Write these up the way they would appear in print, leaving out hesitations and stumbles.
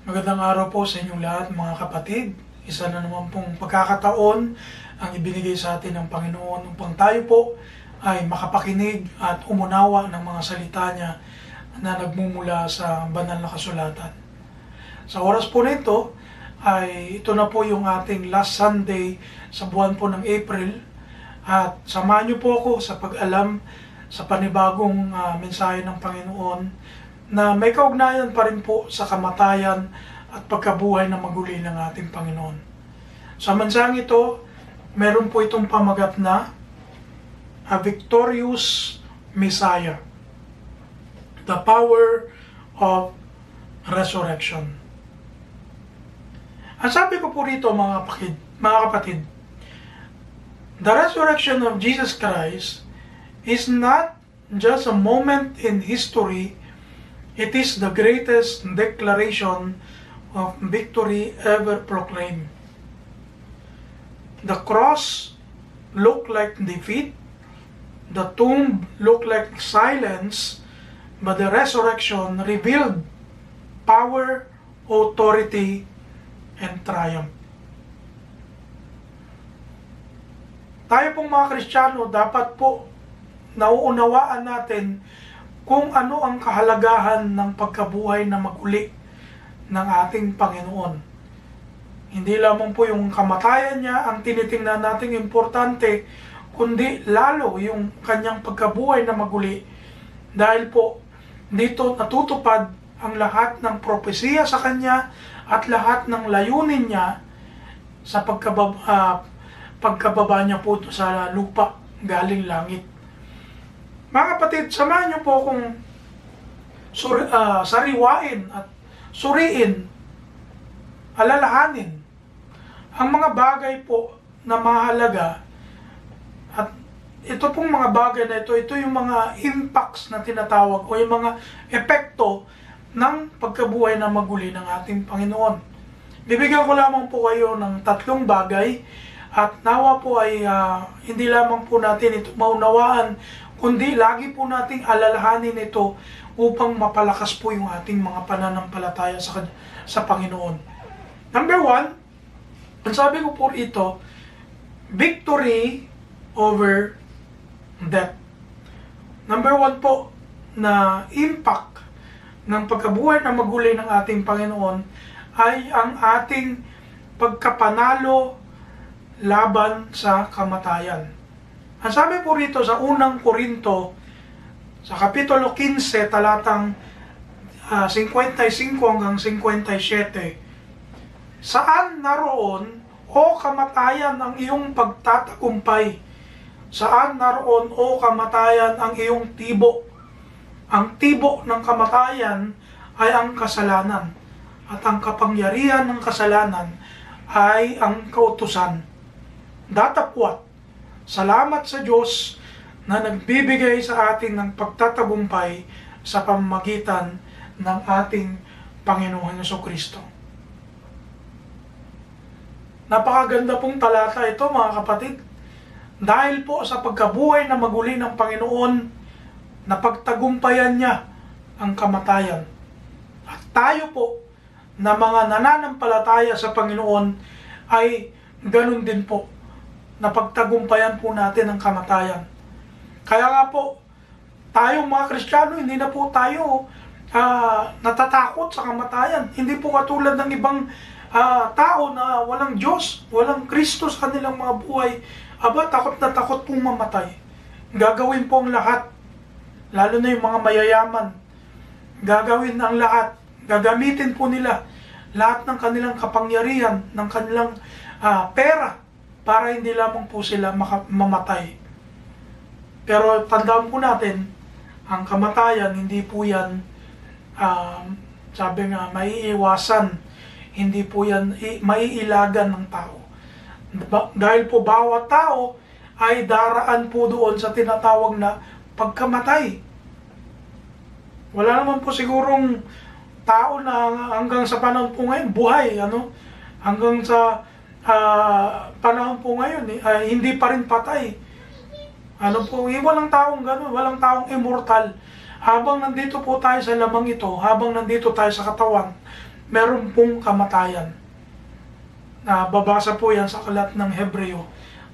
Magandang araw po sa inyong lahat mga kapatid. Isa na naman pong pagkakataon ang ibinigay sa atin ng Panginoon upang tayo po ay makapakinig at umunawa ng mga salita niya na nagmumula sa banal na kasulatan. Sa oras po nito ay ito na po yung ating last Sunday sa buwan po ng April at samahan niyo po ako sa pag-alam sa panibagong mensahe ng Panginoon na may kaugnayan pa rin po sa kamatayan at pagkabuhay na maguli ng ating Panginoon. Sa mensaheng ito, meron po itong pamagat na A Victorious Messiah, the power of resurrection. Ang sabi ko po rito mga kapatid, the resurrection of Jesus Christ is not just a moment in history. It is the greatest declaration of victory ever proclaimed. The cross looked like defeat, the tomb looked like silence, but the resurrection revealed power, authority, and triumph. Tayo pong mga Kristiyano, dapat po nauunawaan natin kung ano ang kahalagahan ng pagkabuhay na maguli ng ating Panginoon. Hindi lamang po yung kamatayan niya ang tinitingnan nating importante, kundi lalo yung kanyang pagkabuhay na maguli. Dahil po dito natutupad ang lahat ng propesiya sa kanya at lahat ng layunin niya sa pagkababa niya po sa lupa galing langit. Mga kapatid, samahan niyo po akong sariwain at suriin, alalahanin ang mga bagay po na mahalaga. At ito pong mga bagay na ito yung mga impacts na tinatawag o yung mga epekto ng pagkabuhay na maguli ng ating Panginoon. Bibigyan ko lamang po kayo ng 3 bagay at nawa po ay hindi lamang po natin ito maunawaan, kundi lagi po nating alalahanin ito upang mapalakas po yung ating mga pananampalataya sa Panginoon. Number 1, ang sabi ko po ito, victory over death. Number 1 po na impact ng pagkabuhay na maguli ng ating Panginoon ay ang ating pagkapanalo laban sa kamatayan. Ang sabi po rito sa unang Korinto, sa Kapitulo 15, talatang 55 hanggang 57, saan naroon, o kamatayan, ang iyong pagtatagumpay? Saan naroon, o kamatayan, ang iyong tibo? Ang tibo ng kamatayan ay ang kasalanan, at ang kapangyarihan ng kasalanan ay ang kautusan. Datapwat, salamat sa Diyos na nagbibigay sa atin ng pagtatagumpay sa pamamagitan ng ating Panginoon Jesucristo. Napakaganda pong talata ito mga kapatid. Dahil po sa pagkabuhay na maguli ng Panginoon, napagtagumpayan niya ang kamatayan. At tayo po na mga nananampalataya sa Panginoon ay ganun din po. Napagtagumpayan po natin ang kamatayan. Kaya nga po, tayong mga Kristiyano, hindi na po tayo natatakot sa kamatayan. Hindi po katulad ng ibang tao na walang Diyos, walang Kristo sa kanilang mga buhay. Aba, takot na takot pong mamatay. Gagawin po ang lahat, lalo na yung mga mayayaman. Gagawin ang lahat, gagamitin po nila lahat ng kanilang kapangyarihan, ng kanilang pera, para hindi lamang po sila mamatay. Pero tandaan po natin, ang kamatayan, hindi po yan, sabi nga, maiiwasan. Hindi po yan maiilagan ng tao. Dahil po bawat tao ay daraan po doon sa tinatawag na pagkamatay. Wala naman po sigurong tao na hanggang sa panahon po ngayon, buhay, hanggang sa panahon po ngayon, hindi pa rin patay. Walang taong gano'n, walang taong immortal. Habang nandito po tayo sa lamang ito, habang nandito tayo sa katawan, meron pong kamatayan. Babasa po yan sa aklat ng Hebreo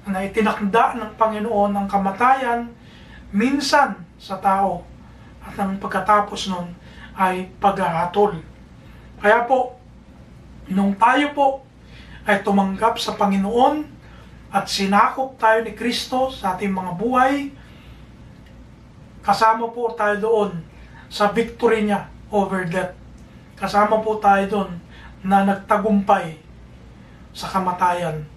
na itinakda ng Panginoon ng kamatayan minsan sa tao at ang pagkatapos nun ay paghahatol. Kaya po, nung tayo po ay tumanggap sa Panginoon at sinakop tayo ni Kristo sa ating mga buhay, kasama po tayo doon sa victory niya over death. Kasama po tayo doon na nagtagumpay sa kamatayan.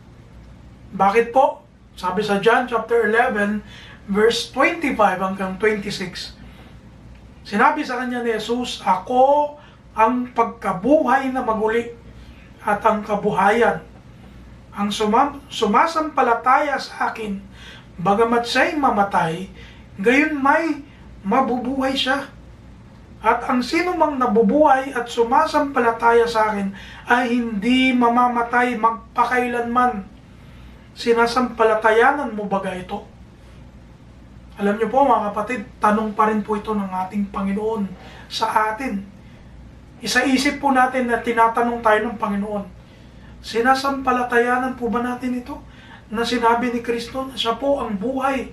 Bakit po? Sabi sa John chapter 11, verse 25 hanggang 26. Sinabi sa kanya ni Jesus, "Ako ang pagkabuhay na maguli at ang kabuhayan. Ang sumasampalataya sa akin, bagamat siya'y mamatay, gayon may mabubuhay siya. At ang sino mang nabubuhay at sumasampalataya sa akin ay hindi mamamatay magpakailanman." Sinasampalatayanan mo ba ito? Alam niyo po mga kapatid, tanong pa rin po ito ng ating Panginoon sa atin. Isa-isip po natin na tinatanong tayo ng Panginoon, sinasampalatayanan po ba natin ito? Na sinabi ni Kristo na siya po ang buhay.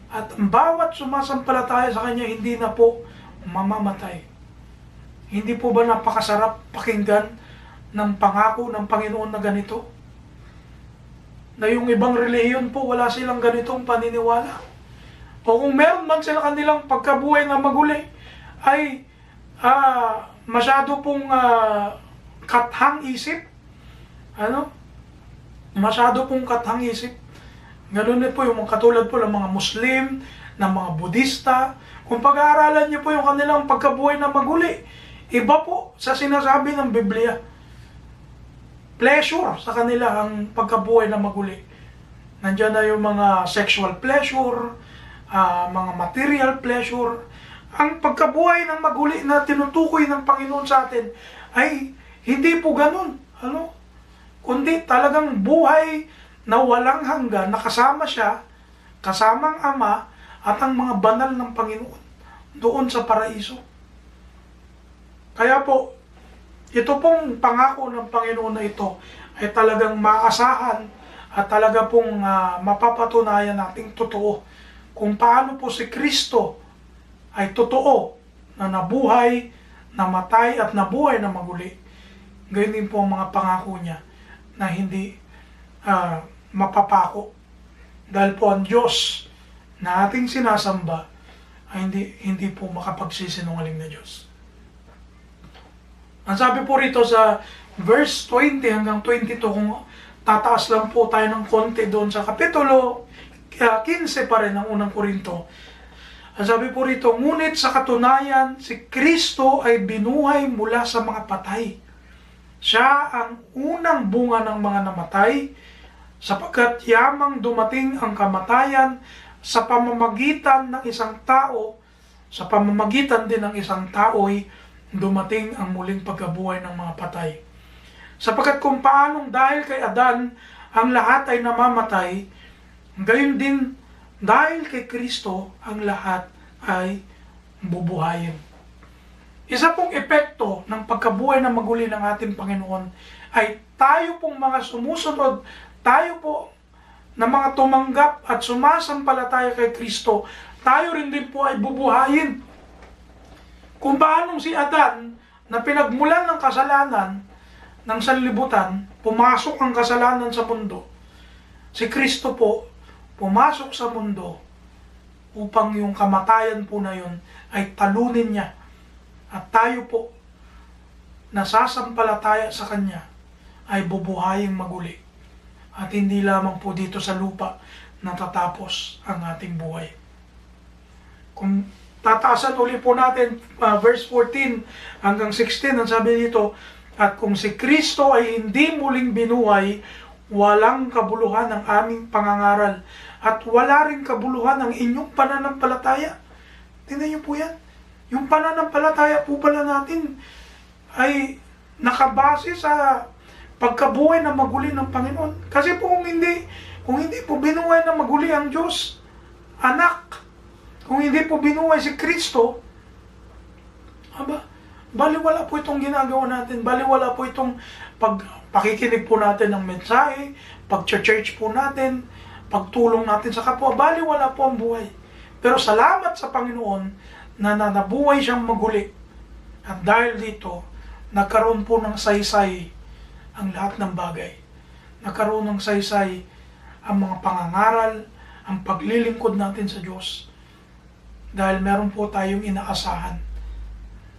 At ang bawat sumasampalataya sa Kanya, hindi na po mamamatay. Hindi po ba napakasarap pakinggan ng pangako ng Panginoon na ganito? Na yung ibang relihiyon po, wala silang ganitong paniniwala. O kung meron man sila kanilang pagkabuhay na maguli, ay masyado pong kathang isip. Masyado pong kathang isip. Ganun din po yung katulad po ng mga Muslim, ng mga Budista. Kung pag-aaralan niyo po yung kanilang pagkabuhay na maguli, iba po sa sinasabi ng Biblia. Pleasure sa kanila ang pagkabuhay na maguli. Nandiyan na yung mga sexual pleasure, mga material pleasure. Ang pagkabuhay ng maguli na tinutukoy ng Panginoon sa atin ay hindi po ganun. Kundi talagang buhay na walang hanggan, nakasama siya, kasamang Ama, at ang mga banal ng Panginoon doon sa paraiso. Kaya po, ito pong pangako ng Panginoon na ito ay talagang maasahan at talaga pong mapapatunayan nating totoo kung paano po si Kristo ay totoo na nabuhay, namatay at nabuhay na maguli. Gayun din po ang mga pangako niya na hindi mapapako. Dahil po ang Diyos na ating sinasamba ay hindi po makapagsisinungaling na Diyos. Ang sabi po rito sa verse 20 hanggang 22, kung tataas lang po tayo ng konti doon sa kapitulo 15 pa rin ng unang Korinto. Ang sabi po rito, ngunit sa katunayan, si Kristo ay binuhay mula sa mga patay. Siya ang unang bunga ng mga namatay, sapagkat yamang dumating ang kamatayan sa pamamagitan ng isang tao, sa pamamagitan din ng isang tao'y dumating ang muling pagkabuhay ng mga patay. Sapagkat kung paanong dahil kay Adan ang lahat ay namamatay, gayon din dahil kay Kristo ang lahat ay bubuhayin. Isa pong epekto ng pagkabuhay na maguli ng ating Panginoon ay tayo pong mga sumusunod, tayo po na mga tumanggap at sumasampalataya kay Kristo, tayo rin din po ay bubuhayin. Kung paanong si Adan na pinagmulan ng kasalanan ng sanlibutan, pumasok ang kasalanan sa mundo, si Kristo po pumasok sa mundo upang yung kamatayan po na yun ay talunin niya. At tayo po, nasasampalataya sa Kanya, ay bubuhaying maguli. At hindi lamang po dito sa lupa natatapos ang ating buhay. Kung tataasan uli po natin, verse 14 hanggang 16, ang sabi dito, at kung si Kristo ay hindi muling binuhay, walang kabuluhan ang aming pangangaral, at wala rin kabuluhan ang inyong pananampalataya. Tingnan niyo po yan. Yung pananampalataya po pala natin ay nakabase sa pagkabuhay na maguli ng Panginoon. Kasi po kung hindi po binuhay na maguli ang Diyos, anak, kung hindi po binuhay si Kristo, Baliwala po itong ginagawa natin. Baliwala po itong pakikinig po natin ng mensahe, pag-church po natin, pagtulong natin sa kapwa. Baliwala po ang buhay. Pero salamat sa Panginoon na nabuhay siyang maguli. At dahil dito, nagkaroon po ng saysay ang lahat ng bagay. Nagkaroon ng saysay ang mga pangangaral, ang paglilingkod natin sa Diyos. Dahil meron po tayong inaasahan.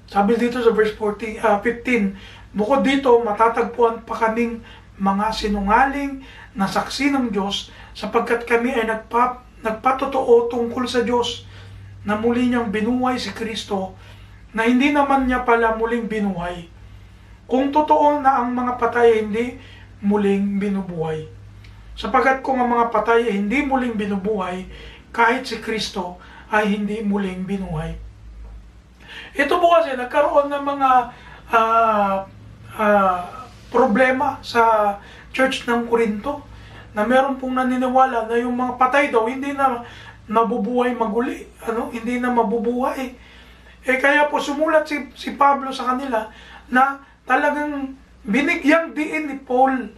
Sabi dito sa verse 15, bukod dito, matatagpuan pa kaming mga sinungaling na saksi ng Diyos sapagkat kami ay nagpatotoo tungkol sa Diyos na muli niyang binuhay si Kristo na hindi naman niya pala muling binuhay. Kung totoo na ang mga patay ay hindi muling binubuhay. Sapagkat kung ang mga patay ay hindi muling binubuhay, kahit si Kristo ay hindi muling binuhay. Ito po kasi nagkaroon ng mga problema sa church ng Corinto na meron pong naniniwala na yung mga patay daw hindi na mabubuhay maguli, hindi na mabubuhay. Kaya po sumulat si Pablo sa kanila na talagang binigyang diin ni Paul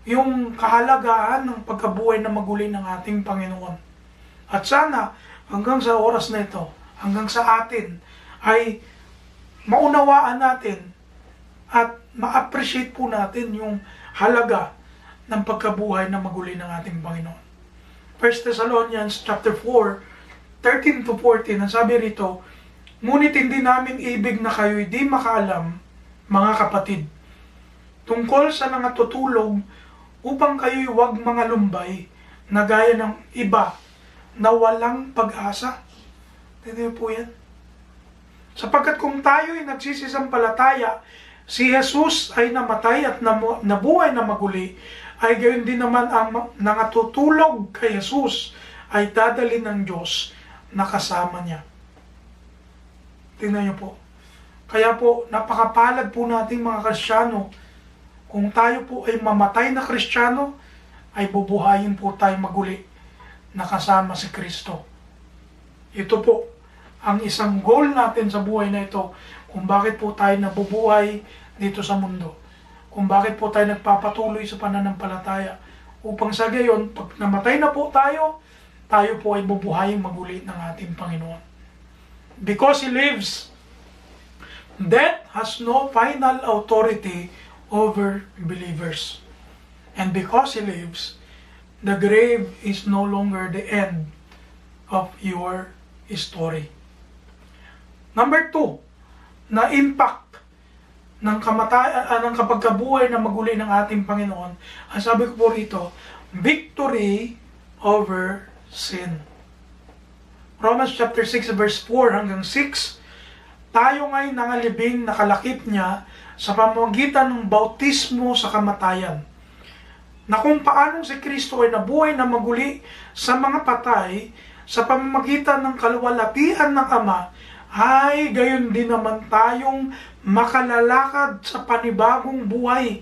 yung kahalagahan ng pagkabuhay na maguli ng ating Panginoon. At sana hanggang sa oras na ito, hanggang sa atin, ay maunawaan natin at ma-appreciate po natin yung halaga ng pagkabuhay na maguli ng ating Panginoon. 1 Thessalonians chapter 4, 13 to 14, ang sabi rito, ngunit hindi namin ibig na kayo'y di makaalam, mga kapatid, tungkol sa nangatutulog upang kayo'y huwag mga lumbay na gaya ng iba na walang pag-asa. Tignan po yan. Sapagkat kung tayo ay nagsisisampalataya, si Jesus ay namatay at nabuhay na maguli, ay gayon din naman ang nangatutulog kay Jesus ay dadalhin ng Diyos na kasama niya. Tingnan niyo po. Kaya po, napakapalad po nating mga Kristiyano. Kung tayo po ay mamatay na Kristiyano, ay bubuhayin po tayo maguli na kasama si Kristo. Ito po ang isang goal natin sa buhay na ito, kung bakit po tayo nabubuhay dito sa mundo, kung bakit po tayo nagpapatuloy sa pananampalataya, upang sa gayon, pag namatay na po tayo, tayo po ay bubuhayin maguli ng ating Panginoon. Because He lives, death has no final authority over believers. And because He lives, the grave is no longer the end of your story. Number 2, na impact ng kamatayan, ng kapagkabuhay na maguli ng ating Panginoon, ang sabi ko po rito, victory over sin. Romans chapter 6 verse 4 hanggang 6, tayo nga'y nangalibing nakalakip niya sa pamamagitan ng bautismo sa kamatayan, na kung paanong si Kristo ay nabuhay na maguli sa mga patay sa pamamagitan ng kaluwalhatian ng Ama, ay gayon din naman tayong makalalakad sa panibagong buhay.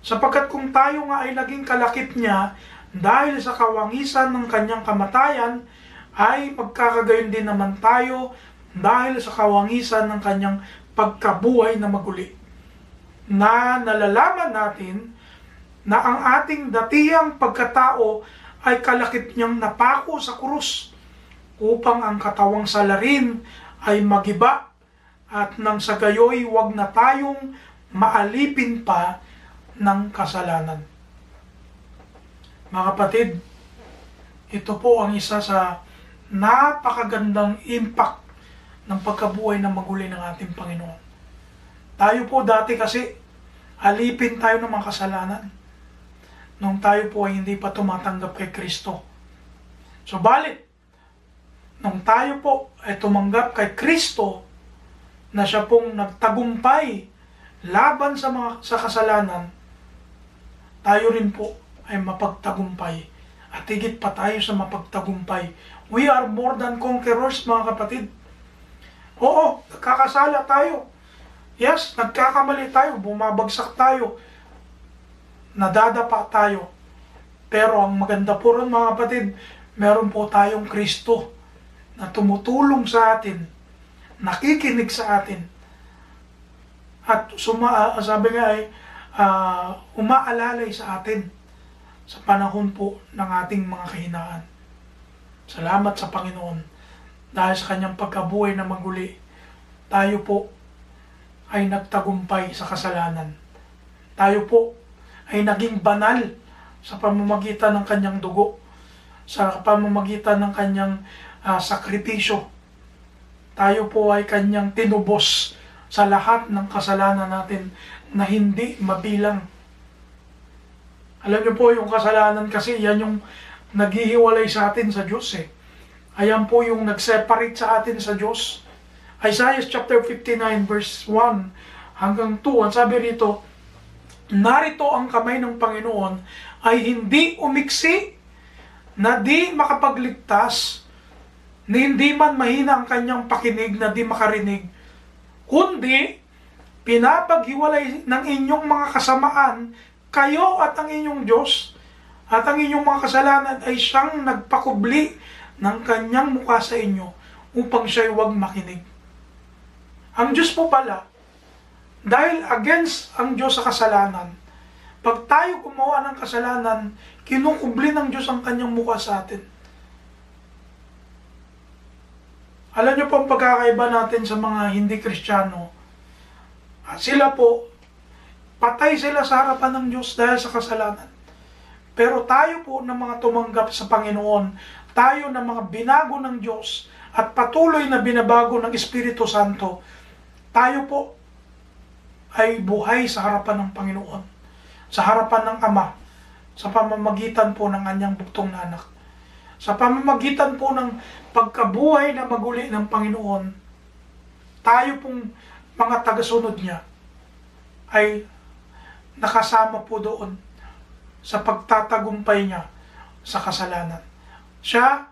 Sapagkat kung tayo nga ay naging kalakip niya dahil sa kawangisan ng kanyang kamatayan, ay magkakagayon din naman tayo dahil sa kawangisan ng kanyang pagkabuhay na maguli. Na nalalaman natin na ang ating datiyang pagkatao ay kalakip niyang napako sa krus upang ang katawang salarin ay magiba at nang sa gayoy wag na tayong maalipin pa ng kasalanan. Mga kapatid, ito po ang isa sa napakagandang impact ng pagkabuhay na maguli ng ating Panginoon. Tayo po dati kasi alipin tayo ng mga kasalanan nung tayo po ay hindi pa tumatanggap kay Kristo. Subalit, nung tayo po ay tumanggap kay Kristo na siya pong nagtagumpay laban sa kasalanan, tayo rin po ay mapagtagumpay at higit pa tayo sa mapagtagumpay. We are more than conquerors, mga kapatid. Oo, nagkakasala tayo. Yes, nagkakamali tayo, bumabagsak tayo, nadadapa tayo. Pero ang maganda po ron, mga kapatid, meron po tayong Kristo na tumutulong sa atin, nakikinig sa atin, at sabi nga ay umaalalay sa atin sa panahon po ng ating mga kahinaan. Salamat sa Panginoon dahil sa kanyang pagkabuhay na maguli, tayo po ay nagtagumpay sa kasalanan. Tayo po ay naging banal sa pamamagitan ng kanyang dugo, sa pamamagitan ng kanyang sakripisyo. Tayo po ay kanyang tinubos sa lahat ng kasalanan natin na hindi mabilang. Alam niyo po, yung kasalanan kasi yan yung naghihiwalay sa atin sa Diyos eh. Ayan po yung nag-separate sa atin sa Diyos. Isaiah chapter 59 verse 1 hanggang 2, ang sabi rito, narito ang kamay ng Panginoon ay hindi umiksi, na di makapagligtas, ni hindi man mahina ang kanyang pakinig na di makarinig, kundi pinapaghiwalay ng inyong mga kasamaan, kayo at ang inyong Diyos, at ang inyong mga kasalanan ay siyang nagpakubli ng kanyang mukha sa inyo upang siya'y huwag makinig. Ang Diyos po pala, dahil against ang Diyos sa kasalanan, pag tayo gumawa ng kasalanan, kinukubli ng Diyos ang kanyang mukha sa atin. Alam niyo po ang pagkakaiba natin sa mga hindi Kristiyano. Sila po, patay sila sa harapan ng Diyos dahil sa kasalanan. Pero tayo po na mga tumanggap sa Panginoon, tayo na mga binago ng Diyos at patuloy na binabago ng Espiritu Santo, tayo po ay buhay sa harapan ng Panginoon, sa harapan ng Ama, sa pamamagitan po ng kanyang buktong na anak. Sa pamamagitan po ng pagkabuhay na maguli ng Panginoon, tayo pong mga tagasunod niya ay nakasama po doon sa pagtatagumpay niya sa kasalanan. Siya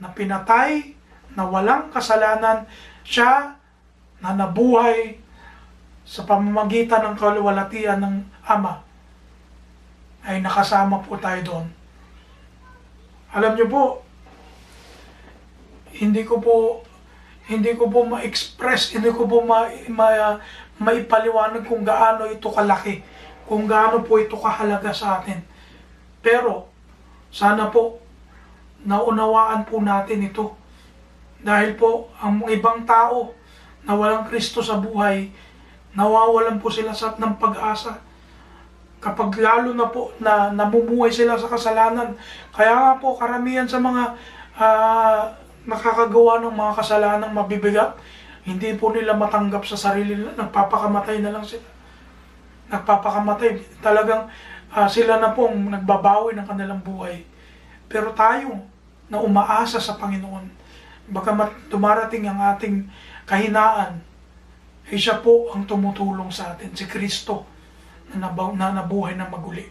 na pinatay, na walang kasalanan, siya na nabuhay sa pamamagitan ng kaluwalhatian ng Ama, ay nakasama po tayo doon. Alam niyo po, hindi ko po ma-express, hindi ko po maipaliwanag kung gaano ito kalaki, kung gaano po ito kahalaga sa atin. Pero, sana po, naunawaan po natin ito. Dahil po, ang ibang tao na walang Kristo sa buhay, nawawalan po sila ng pag-asa. Kapag lalo na po na namumuhay sila sa kasalanan. Kaya nga po, karamihan sa mga nakakagawa ng mga kasalanang mabibigat, hindi po nila matanggap sa sarili nila, nagpapakamatay na lang sila. Nagpapakamatay. Talagang sila na pong nagbabawi ng kanilang buhay. Pero tayo na umaasa sa Panginoon, bagamat dumarating ang ating kahinaan, ay siya po ang tumutulong sa atin, si Kristo na nabuhay na maguli.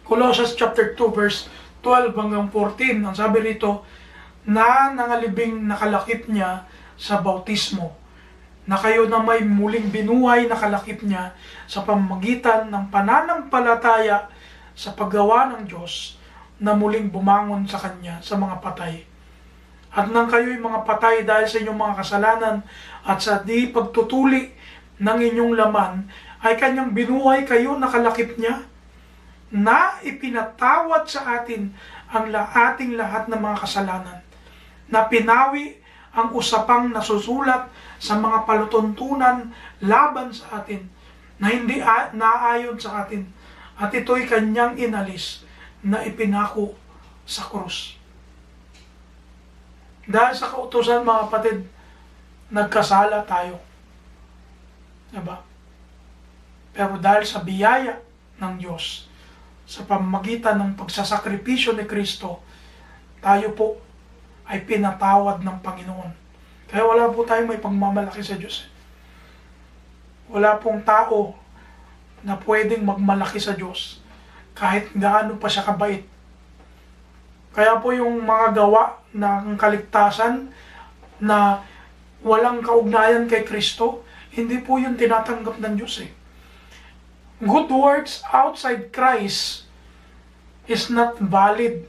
Colossians chapter 2 verse 12 hanggang 14, ang sabi rito, na nangalibing nakalakip niya sa bautismo, na kayo na may muling binuhay na kalakip niya sa pamamagitan ng pananampalataya sa paggawa ng Diyos na muling bumangon sa Kanya sa mga patay. At nang kayo'y mga patay dahil sa inyong mga kasalanan at sa di pagtutuli ng inyong laman, ay Kanyang binuhay kayo na kalakip niya, na ipinatawad sa atin ang ating lahat ng mga kasalanan, na pinawi ang usapang nasusulat sa mga palutuntunan laban sa atin, na hindi naayon sa atin, at ito'y Kanyang inalis na ipinako sa krus. Dahil sa kautusan, mga kapatid, nagkasala tayo. Diba? Pero dahil sa biyaya ng Diyos, sa pamamagitan ng pagsasakripisyo ni Kristo, tayo po ay pinatawad ng Panginoon. Kaya wala po tayong may pagmamalaki sa Diyos. Wala pong tao na pwedeng magmalaki sa Diyos kahit gaano pa siya kabait. Kaya po yung mga gawa ng kaligtasan na walang kaugnayan kay Kristo, hindi po yun tinatanggap ng Diyos eh. Good works outside Christ is not valid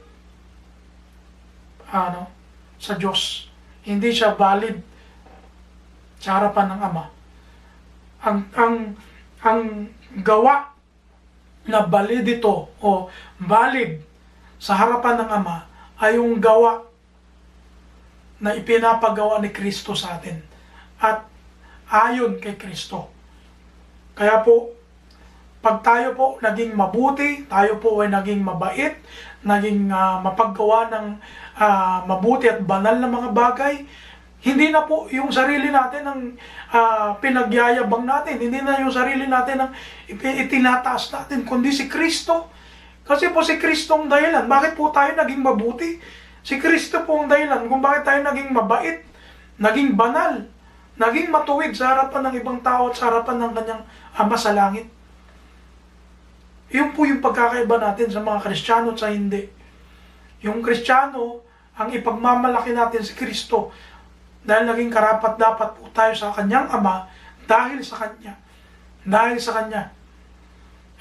sa Diyos. Hindi siya valid sa harapan ng Ama. ang gawa na balidito o valid sa harapan ng Ama ay yung gawa na ipinapagawa ni Kristo sa atin at ayon kay Kristo. Kaya po, pag tayo po naging mabuti, tayo po ay naging mabait, naging mapaggawa ng mabuti at banal na mga bagay, hindi na po yung sarili natin ang pinagyayabang natin, hindi na yung sarili natin ang itinataas natin, kundi si Kristo. Kasi po si Kristo ang dahilan. Bakit po tayo naging mabuti? Si Kristo po ang dahilan kung bakit tayo naging mabait, naging banal, naging matuwid sa harapan ng ibang tao at sa harapan ng kanyang Ama sa langit. Yun po yung pagkakaiba natin sa mga Kristiyano at sa hindi. Yung Kristiyano, ang ipagmamalaki natin si Kristo dahil naging karapat-dapat po tayo sa kanyang Ama dahil sa kanya. Dahil sa kanya.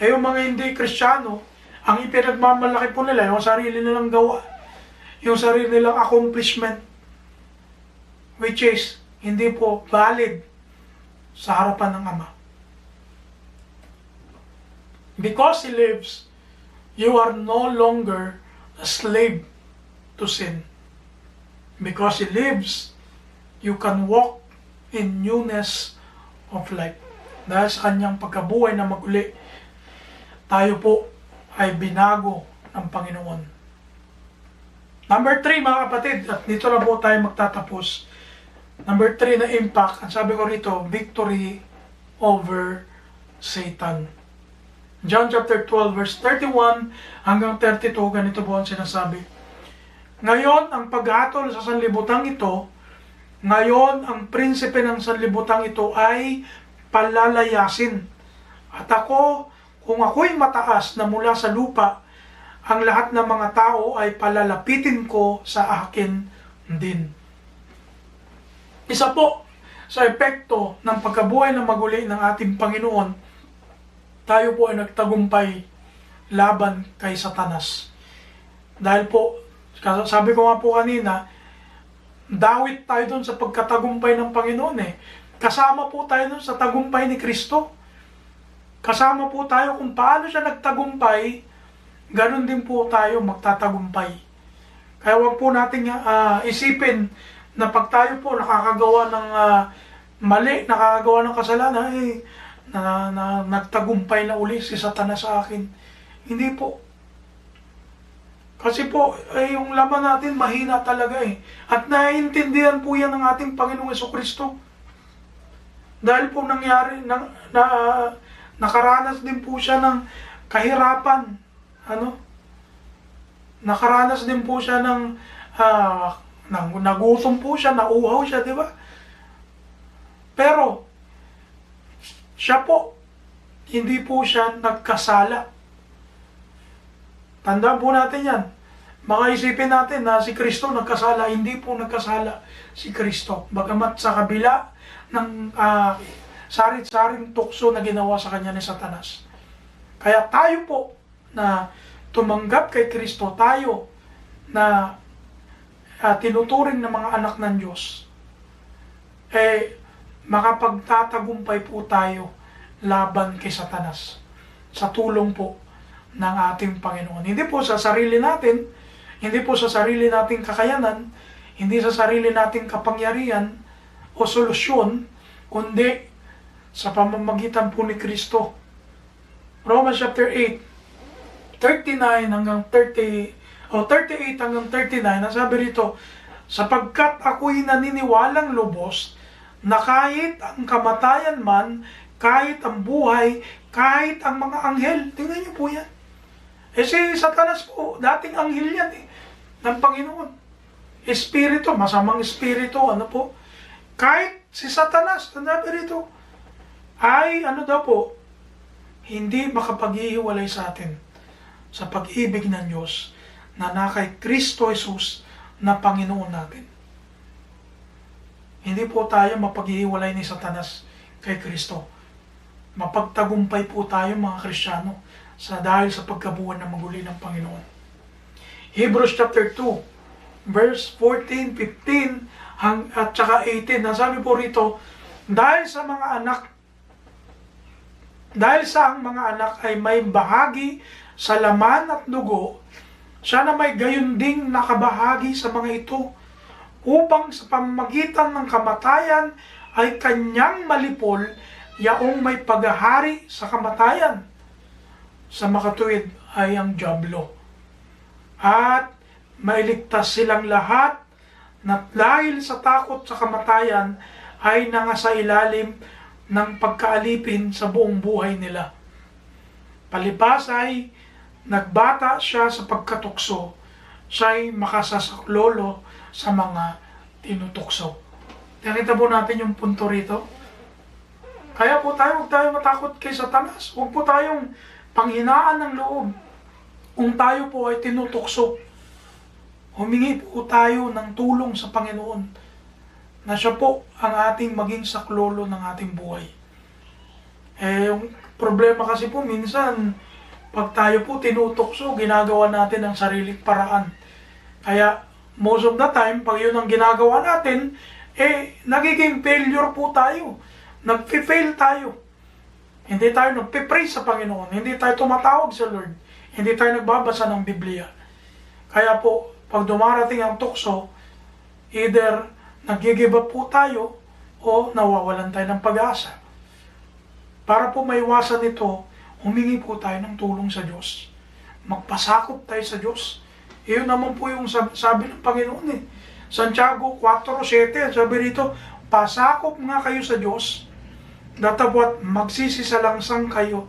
Eh yung mga hindi Kristiyano, ang ipinagmamalaki po nila, yung sarili nilang gawa, yung sarili nilang accomplishment, which is hindi po valid sa harapan ng Ama. Because He lives, you are no longer a slave to sin. Because He lives, you can walk in newness of life. Dahil sa kanyang pagkabuhay na maguli, tayo po ay binago ng Panginoon. Number 3 mga kapatid, at dito na po tayo magtatapos. Number 3 na impact, ang sabi ko rito, victory over Satan. John chapter 12 verse 31 hanggang 32, ganito po ang sinasabi. Ngayon, ang paghatol sa sanlibutang ito, ngayon, ang prinsipe ng sanlibutang ito ay palalayasin. At ako, kung ako'y mataas na mula sa lupa, ang lahat ng mga tao ay palalapitin ko sa akin din. Isa po sa epekto ng pagkabuhay na maguli ng ating Panginoon, tayo po ay nagtagumpay laban kay Satanas. Dahil po, sabi ko nga po kanina, dawit tayo dun sa pagkatagumpay ng Panginoon eh. Kasama po tayo dun sa tagumpay ni Kristo. Kasama po tayo kung paano siya nagtagumpay, ganun din po tayo magtatagumpay. Kaya wag po nating isipin na pag tayo po nakakagawa ng mali, nakakagawa ng kasalanan, na nagtagumpay na uli si Satanas sa akin. Hindi po. Kasi po, yung laman natin mahina talaga eh. At naiintindihan po yan ng ating Panginoong Jesucristo. Dahil po nangyari, nakaranas din po siya ng kahirapan. Nakaranas din po siya ng nagutom po siya, nauhaw siya, di ba? Pero, siya po, hindi po siya nagkasala. Tandaan po natin yan. Makaisipin natin na si Kristo nagkasala, hindi po nagkasala si Kristo. Bagamat sa kabila ng sarit-saring tukso na ginawa sa kanya ni Satanas. Kaya tayo po na tumanggap kay Kristo, tayo na tinuturing ng mga anak ng Diyos, makapagtatagumpay po tayo laban kay Satanas sa tulong po ng ating Panginoon. Hindi po sa sarili natin, hindi po sa sarili nating kakayanan, hindi sa sarili nating kapangyarihan o solusyon, kundi sa pamamagitan po ni Kristo. Romans chapter 8, 39 hanggang 30, o 38 hanggang 39, nasabi rito, sapagkat ako'y naniniwalang lubos na kahit ang kamatayan man, kahit ang buhay, kahit ang mga anghel, tingnan niyo po yan. Si Satanas po, dating anghel yan ng Panginoon. Espiritu, masamang espiritu, kahit si Satanas, tanda rito, ay hindi makapaghihiwalay sa atin sa pag-ibig ng Diyos na kay Kristo Jesus na Panginoon natin. Hindi po tayo mapaghihiwalay ni Satanas kay Kristo. Mapagtagumpay po tayo mga Kristiyano dahil sa pagkabuhay na maguli ng Panginoon. Hebrews chapter 2, verse 14, 15, at saka 18, nasabi po rito, dahil sa mga anak Dahil sa ang mga anak ay may bahagi sa laman at dugo, siya na may gayon ding nakabahagi sa mga ito, upang sa pamamagitan ng kamatayan ay kanyang malipol yaong may paghahari sa kamatayan. Sa makatuwid ay ang dyablo. At mailigtas silang lahat na dahil sa takot sa kamatayan ay nangasa ilalim ng pagkaalipin sa buong buhay nila. Palipas ay nagbata siya sa pagkatukso, siya'y makasasaklolo sa mga tinutukso. Nakita po natin yung punto rito. Kaya po huwag tayo matakot kay Satanas. Huwag po tayong panghinaan ng loob kung tayo po ay tinutukso. Humingi po tayo ng tulong sa Panginoon na siya po ang ating maging saklolo ng ating buhay. Yung problema kasi po minsan, pag tayo po tinutukso, ginagawa natin ang sariling paraan. Kaya most of the time, pag yun ang ginagawa natin, nagiging failure po tayo. Nag-fail tayo. Hindi tayo nagpipray sa Panginoon. Hindi tayo tumatawag sa Lord. Hindi tayo nagbabasa ng Biblia. Kaya po, pag dumarating ang tukso, either nag-give up po tayo o nawawalan tayo ng pag-asa. Para po maiwasan ito, humingi po tayo ng tulong sa Diyos. Magpasakop tayo sa Diyos. Iyon naman po yung sabi ng Panginoon Santiago 4:7, sabi rito, pasakop nga kayo sa Diyos, datapwat magsisalangsang kayo,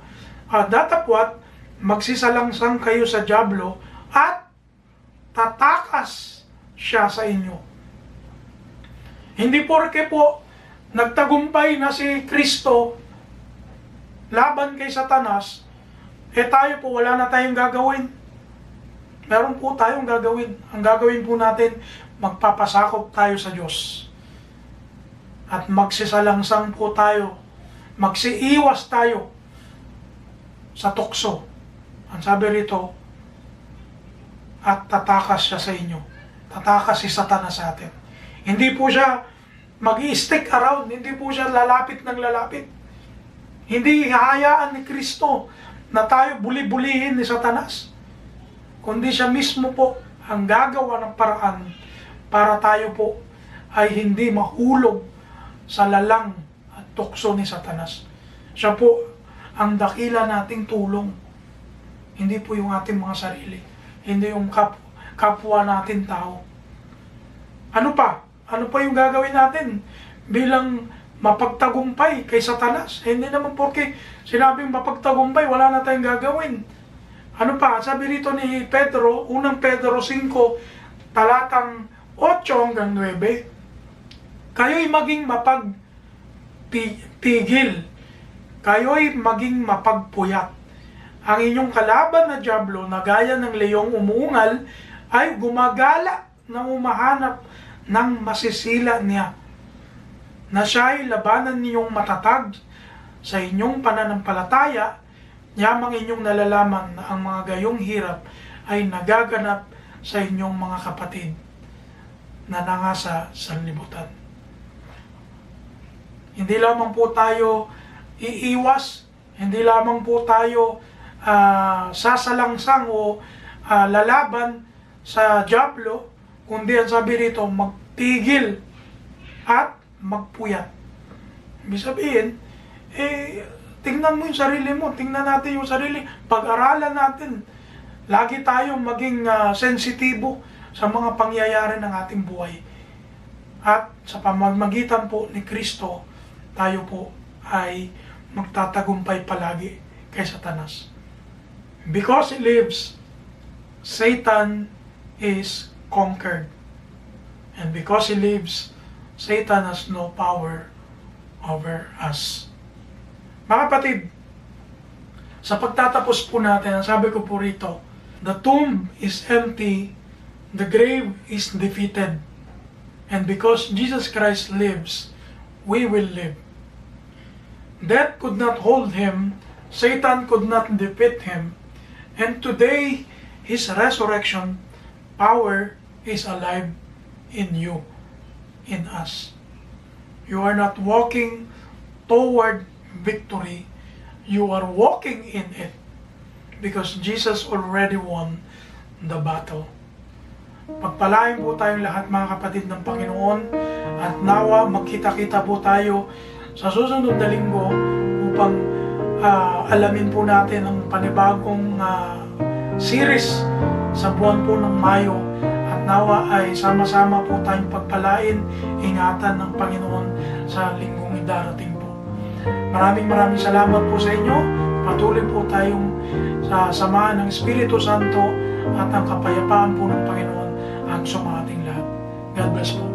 magsisalangsang kayo sa dyablo, at tatakas siya sa inyo. Hindi porke po nagtagumpay na si Kristo laban kay Satanas, tayo po wala na tayong gagawin. Meron po tayong gagawin. Ang gagawin po natin, magpapasakop tayo sa Diyos. At magsisalangsang po tayo. Magsiiwas tayo sa tukso. Ang sabi rito, at tatakas siya sa inyo. Tatakas si Satanas sa atin. Hindi po siya mag-i-stick around. Hindi po siya lalapit ng lalapit. Hindi hahayaan ni Kristo na tayo buli-bulihin ni Satanas. Kundi siya mismo po ang gagawa ng paraan para tayo po ay hindi mahulog sa lalang at tukso ni Satanas. Siya po ang dakila nating tulong. Hindi po yung ating mga sarili. Hindi yung kapwa natin tao. Ano pa? Ano pa yung gagawin natin bilang mapagtagumpay kay Satanas? Hindi naman porque sinabing mapagtagumpay, wala na tayong gagawin. Ano pa? Sabi rito ni Pedro, unang Pedro 5, talatang 8 hanggang 9, kayo'y maging mapagpigil. Kayo'y maging mapagpuyat. Ang inyong kalaban na dyablo na gaya ng leyong umuungal ay gumagala na umahanap ng masisila niya. Na siya'y labanan ninyong matatag sa inyong pananampalataya, yamang inyong nalalaman na ang mga gayong hirap ay nagaganap sa inyong mga kapatid na nangasa sa libutan. Hindi lamang po tayo iiwas, hindi lamang po tayo sasalangsang o lalaban sa dyablo, kundi ang sabi rito, magpigil at magpuyat. Ibig sabihin, tingnan mo yung sarili mo, tingnan natin yung sarili, pag-aralan natin. Lagi tayong maging sensitibo sa mga pangyayari ng ating buhay. At sa pamamagitan po ni Kristo, tayo po ay magtatagumpay palagi kay Satanas. Because he lives, Satan is conquered. And because he lives, Satan has no power over us. Mga kapatid, sa pagtatapos po natin, ang sabi ko po rito, the tomb is empty, the grave is defeated. And because Jesus Christ lives, we will live. Death could not hold him, Satan could not defeat him, and today, his resurrection power is alive in you, in us. You are not walking toward victory, you are walking in it because Jesus already won the battle. Pagpalain po tayong lahat mga kapatid ng Panginoon at nawa magkita-kita po tayo sa susunod na linggo upang alamin po natin ang panibagong series sa buwan po ng Mayo at nawa ay sama-sama po tayong pagpalain, ingatan ng Panginoon sa linggong idarating po. Maraming salamat po sa inyo. Patuloy po tayong sa samahan ng Espiritu Santo at ang kapayapaan po ng Panginoon ang sumating lahat. God bless po.